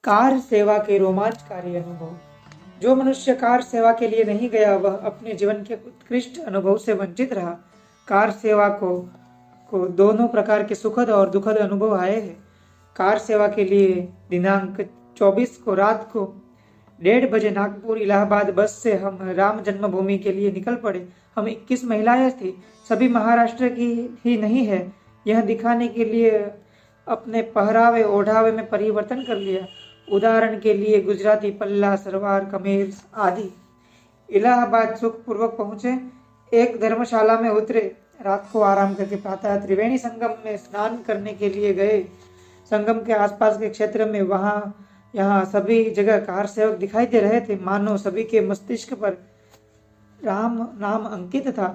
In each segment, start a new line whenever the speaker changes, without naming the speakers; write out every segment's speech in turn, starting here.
Car सेवा के रोमांचकारी अनुभव। जो मनुष्य कार सेवा के लिए नहीं गया वह अपने जीवन के उत्कृष्ट अनुभव से वंचित रहा। कार सेवा को दोनों प्रकार के सुखद और दुखद अनुभव आए हैं। कार सेवा के लिए दिनांक 24 को रात को 1:30 बजे नागपुर इलाहाबाद बस से हम राम जन्मभूमि के लिए निकल पड़े। हम 21 महिलाएं थी, सभी महाराष्ट्र की ही नहीं है। यह दिखाने के लिए अपने पहरावे ओढ़ावे में परिवर्तन कर लिया। उदाहरण के लिए गुजराती पल्ला, सलवार कमीज आदि। इलाहाबाद सुखपूर्वक पहुंचे, एक धर्मशाला में उतरे, रात को आराम करके प्रातः त्रिवेणी संगम में स्नान करने के लिए गए। संगम के आसपास के क्षेत्र में यहाँ सभी जगह कार सेवक दिखाई दे रहे थे, मानो सभी के मस्तिष्क पर राम नाम अंकित था।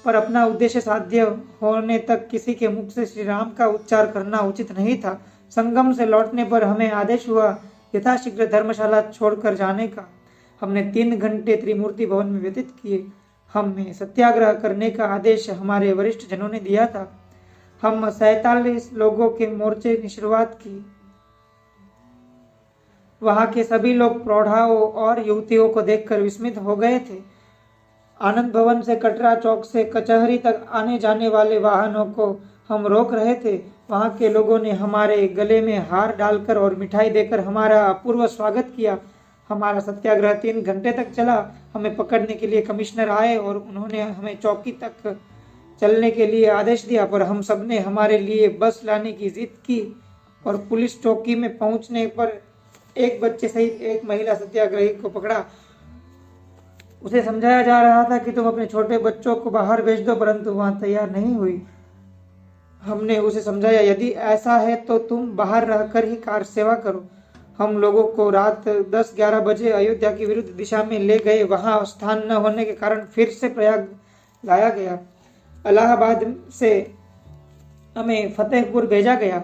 पर अपना उद्देश्य साध्य होने तक किसी के मुख से श्री राम का उच्चार करना उचित नहीं था। संगम से लौटने पर हमें आदेश हुआ यथाशीघ्र धर्मशाला छोड़कर जाने का। हमने 3 घंटे त्रिमूर्ति भवन में व्यतीत किए। हमें सत्याग्रह करने का आदेश हमारे वरिष्ठ जनों ने दिया था। हम 47 लोगों के मोर्चे की शुरुआत की। वहां के सभी लोग प्रौढ़ाओं और युवतियों को देखकर विस्मित हो गए थे। आनंद भवन से कटरा चौक से कचहरी तक आने जाने वाले वाहनों को हम रोक रहे थे। वहां के लोगों ने हमारे गले में हार डालकर और मिठाई देकर हमारा अपूर्व स्वागत किया। हमारा सत्याग्रह 3 घंटे तक चला। हमें पकड़ने के लिए कमिश्नर आए और उन्होंने हमें चौकी तक चलने के लिए आदेश दिया, पर हम सबने हमारे लिए बस लाने की जिद की और पुलिस चौकी में पहुंचने पर एक बच्चे सहित एक महिला सत्याग्रही को पकड़ा। उसे समझाया जा रहा था कि तुम अपने छोटे बच्चों को बाहर भेज दो, परंतु वहां तैयार नहीं हुई। हमने उसे समझाया, यदि ऐसा है तो तुम बाहर रहकर ही कार सेवा करो। हम लोगों को रात 10-11 बजे अयोध्या की विरुद्ध दिशा में ले गए। वहां स्थान न होने के कारण फिर से प्रयाग लाया गया। इलाहाबाद से हमें फतेहपुर भेजा गया।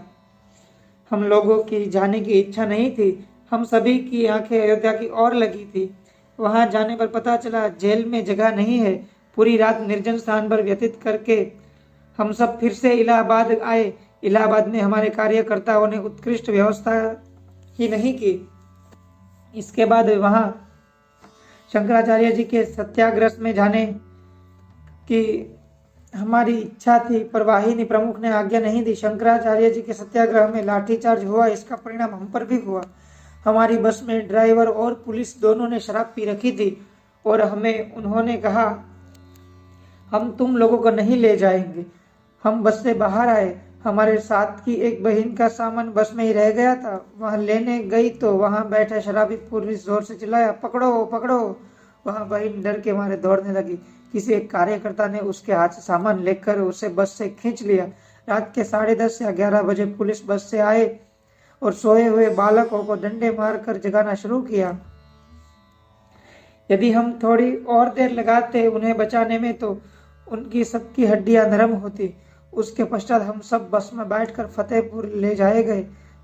हम लोगों की जाने की इच्छा नहीं थी। हम सभी की आंखें अयोध्या की ओर लगी थी। वहां जाने पर पता चला जेल में जगह नहीं है। पूरी रात निर्जन स्थान पर व्यतीत करके हम सब फिर से इलाहाबाद आए। इलाहाबाद में हमारे कार्यकर्ताओं ने उत्कृष्ट व्यवस्था ही नहीं की। इसके बाद वहां शंकराचार्य जी के सत्याग्रह में जाने की हमारी इच्छा थी, पर वाहिनी प्रमुख ने आज्ञा नहीं दी। शंकराचार्य जी के सत्याग्रह में लाठीचार्ज हुआ। इसका परिणाम हम पर भी हुआ। हमारी बस में ड्राइवर और पुलिस दोनों ने शराब पी रखी थी और हमें उन्होंने कहा, हम तुम लोगों को नहीं ले जाएंगे। हम बस से बाहर आए। हमारे साथ की एक बहन का सामान बस में ही रह गया था। वहां लेने गई तो वहां बैठा शराबी पुलिस जोर से चिल्लाया, पकड़ो पकड़ो। वहां बहन डर के मारे दौड़ने लगी। किसी एक कार्यकर्ता ने उसके हाथ से सामान लेकर उसे बस से खींच लिया। रात के 10:30 या 11 बजे पुलिस बस से आए और सोए हुए बालकों को डंडे मारकर जगाना शुरू किया। यदि हम थोड़ी और देर लगाते उन्हें बचाने में तो उनकी सबकी हड्डियां नरम होती। उसके पश्चात हम सब बस में बैठकर फतेहपुर ले जाए गए।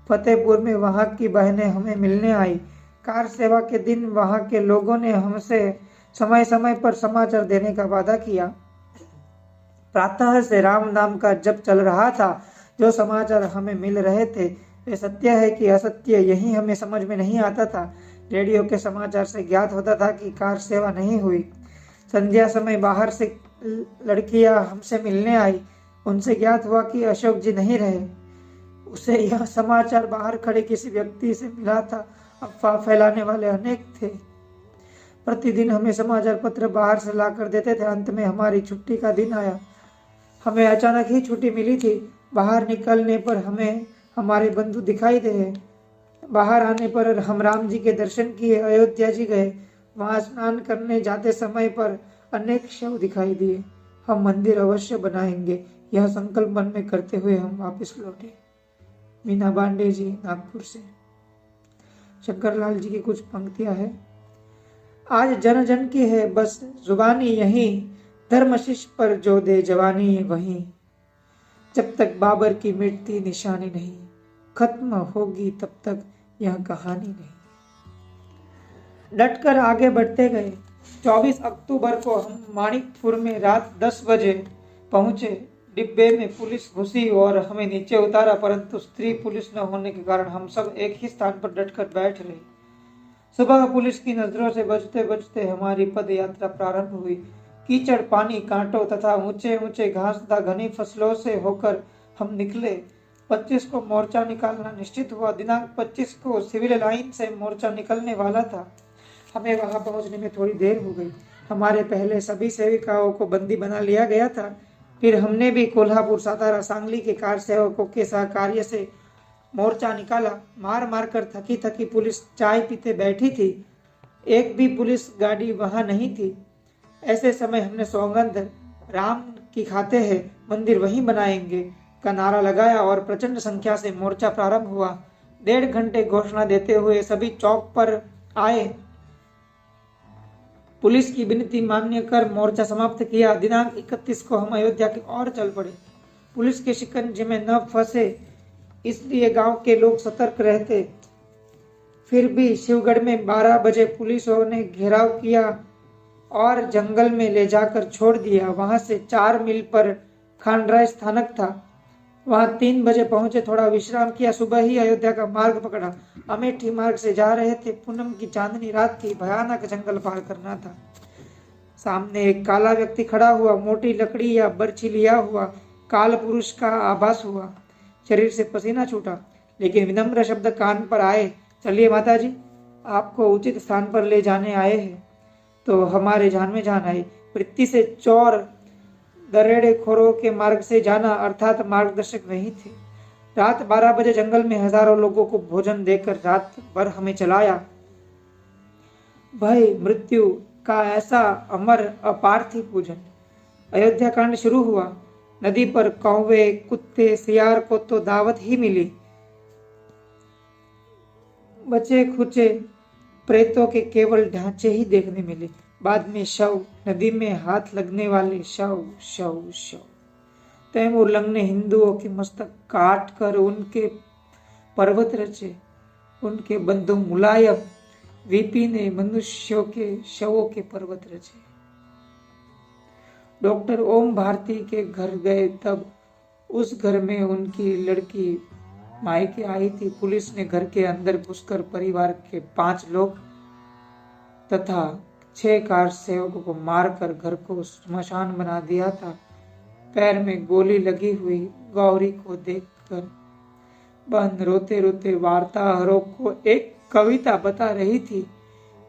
फतेहपुर में वहां की बहनें हमें मिलने आई। कार सेवा के दिन वहां के लोगों ने हमसे समय समय पर समाचार देने का वादा किया। प्रातः से राम नाम का जप चल रहा था। जो समाचार हमें मिल रहे थे वे सत्य है कि असत्य, यही हमें समझ में नहीं आता था। रेडियो के समाचार से ज्ञात होता था कि कार सेवा नहीं हुई। संध्या समय बाहर से लड़कियां हमसे मिलने आई। उनसे ज्ञात हुआ कि अशोक जी नहीं रहे। उसे यह समाचार बाहर खड़े किसी व्यक्ति से मिला था। अफवाह फैलाने वाले अनेक थे। प्रतिदिन हमें समाचार पत्र बाहर से लाकर देते थे। अंत में हमारी छुट्टी का दिन आया। हमें अचानक ही छुट्टी मिली थी। बाहर निकलने पर हमें हमारे बंधु दिखाई दे। बाहर आने पर हम राम जी के दर्शन किए। अयोध्या जी गए। वहां स्नान करने जाते समय पर अनेक शव दिखाई दिए। हम मंदिर अवश्य बनाएंगे, यह संकल्प मन में करते हुए हम वापस लौटे। मीना बांडे जी, नागपुर से। शंकरलाल जी की कुछ पंक्तियां हैं। आज जन जन की है बस जुबानी यही, धर्मशिष पर जो दे जवानी वही। जब तक बाबर की मिटती निशानी नहीं, खत्म होगी तब तक यह कहानी नहीं। डटकर आगे बढ़ते गए। 24 अक्टूबर को हम माणिकपुर में रात 10 बजे पहुंचे। डिब्बे में पुलिस घुसी और हमें नीचे उतारा, परंतु स्त्री पुलिस न होने के कारण हम सब एक ही स्थान पर डटकर बैठ रहे। सुबह पुलिस की नजरों से बचते बचते हमारी पद यात्रा प्रारंभ हुई। कीचड़, पानी, कांटों तथा ऊंचे ऊंचे घास तथा घनी फसलों से होकर हम निकले। 25 को मोर्चा निकालना निश्चित हुआ। दिनांक 25 को सिविल लाइन से मोर्चा निकलने वाला था। हमें वहां पहुंचने में थोड़ी देर हो गई। हमारे पहले सभी सेविकाओं को बंदी बना लिया गया था। फिर हमने भी कोल्हापुर, सातारा, सांगली के कार सेवकों के सहकार्य से मोर्चा निकाला। मार मार कर थकी थकी पुलिस चाय पीते बैठी थी। एक भी पुलिस गाड़ी वहां नहीं थी। ऐसे समय हमने सौगंध राम की खाते हैं, मंदिर वहीं बनाएंगे का नारा लगाया और प्रचंड संख्या से मोर्चा प्रारंभ हुआ। 1.5 घंटे घोषणा देते हुए सभी चौक पर आए। पुलिस की विनती मान्य कर मोर्चा समाप्त किया। दिनांक 31 को हम अयोध्या की ओर चल पड़े। पुलिस के शिकंजे में न फंसे इसलिए गांव के लोग सतर्क रहते। फिर भी शिवगढ़ में 12 बजे पुलिसों ने घेराव किया और जंगल में ले जाकर छोड़ दिया। वहां से 4 मील पर खांडराय स्थानक था। वहां 3 बजे पहुंचे, थोड़ा विश्राम किया। सुबह ही अयोध्या का मार्ग पकड़ा। अमेठी मार्ग से जा रहे थे। पूनम की चांदनी रात थी। भयानक जंगल पार करना था। सामने एक काला व्यक्ति खड़ा हुआ। मोटी लकड़ी या बर्छी लिया हुआ काल पुरुष का आभास हुआ। शरीर से पसीना छूटा, लेकिन विनम्र शब्द कान पर आए, चलिए माताजी, आपको उचित स्थान पर ले जाने आए हैं। तो हमारे जान में जान आई। वृत्ति से चौर दरेड़े खोरों के मार्ग से जाना, अर्थात मार्गदर्शक वही थे। रात 12 बजे जंगल में हजारों लोगों को भोजन देकर रात भर हमें चलाया। भय मृत्यु का ऐसा अमर अपार्थिव पूजन। अयोध्या कांड शुरू हुआ। नदी पर कौवे, कुत्ते, सियार को तो दावत ही मिली। बचे खुचे प्रेतों के केवल ढांचे ही देखने मिले। बाद में शव, नदी में हाथ लगने वाले शव शव शव। तैमूर लंग ने हिंदुओं के मस्तक काट कर उनके पर्वत रचे। उनके बंधु मुलायम वीपी ने मनुष्यों के शवों के पर्वत रचे। डॉक्टर ओम भारती के घर गए, तब उस घर में उनकी लड़की मायके आई थी। पुलिस ने घर के अंदर घुसकर परिवार के 5 लोग तथा 6 कार सेवकों को मारकर घर को स्मशान बना दिया था। पैर में गोली लगी हुई गौरी को देखकर बहन रोते रोते वार्ताहरों को एक कविता बता रही थी।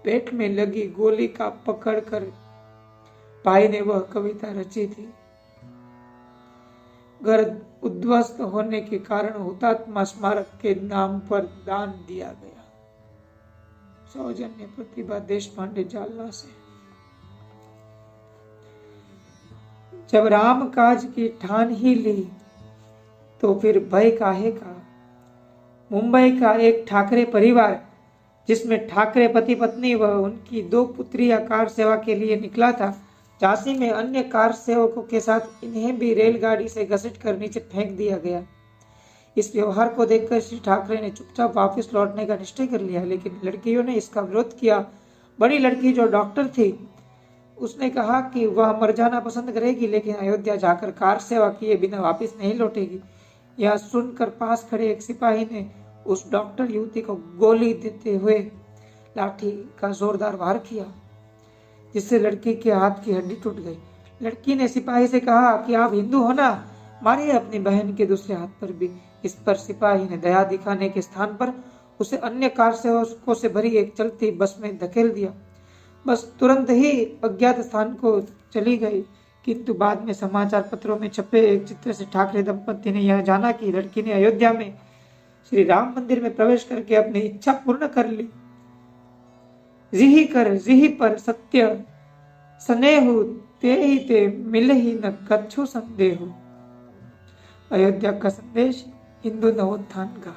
पेट में लगी गोली का पकड़कर भाई ने वह कविता रची थी। घर उद्ध्वस्त होने के कारण हुतात्मा स्मारक के नाम पर दान दिया गया। सौजन्य प्रतिभा देशपांडे, जालना से। जब राम काज की ठान ही ली तो फिर भय काहे का। मुंबई का एक ठाकरे परिवार, जिसमें ठाकरे पति पत्नी व उनकी 2 पुत्रियां कार सेवा के लिए निकला था, झांसी में अन्य कार सेवकों के साथ इन्हें भी रेलगाड़ी से घसीट कर नीचे फेंक दिया गया। इस व्यवहार को देखकर श्री ठाकरे ने चुपचाप वापस लौटने का निश्चय कर लिया, लेकिन लड़कियों ने इसका विरोध किया। बड़ी लड़की जो डॉक्टर थी, उसने कहा कि वह मर जाना पसंद करेगी, लेकिन अयोध्या जाकर कार सेवा किए बिना वापस नहीं लौटेगी। यह सुनकर पास खड़े एक सिपाही ने उस डॉक्टर युवती को गोली देते हुए लाठी का जोरदार वार किया, जिससे लड़की के हाथ की हड्डी टूट गई। लड़की ने सिपाही से कहा कि आप हिंदू हो ना, मारिए अपनी बहन के दूसरे हाथ पर भी। इस पर सिपाही ने दया दिखाने के स्थान पर उसे अन्य कार सेवकों से भरी एक चलती बस में धकेल दिया। बस तुरंत ही अज्ञात स्थान को चली गई, किंतु बाद में समाचार पत्रों में छपे एक चित्र से ठाकरे दंपति ने यह जाना कि लड़की ने अयोध्या में श्री राम मंदिर में प्रवेश करके अपनी इच्छा पूर्ण कर ली। जिही पर सत्य स्नेहु ते ही ते मिल ही न कछु संदेहु। अयोध्या का संदेश हिंदू नवोत्थान का।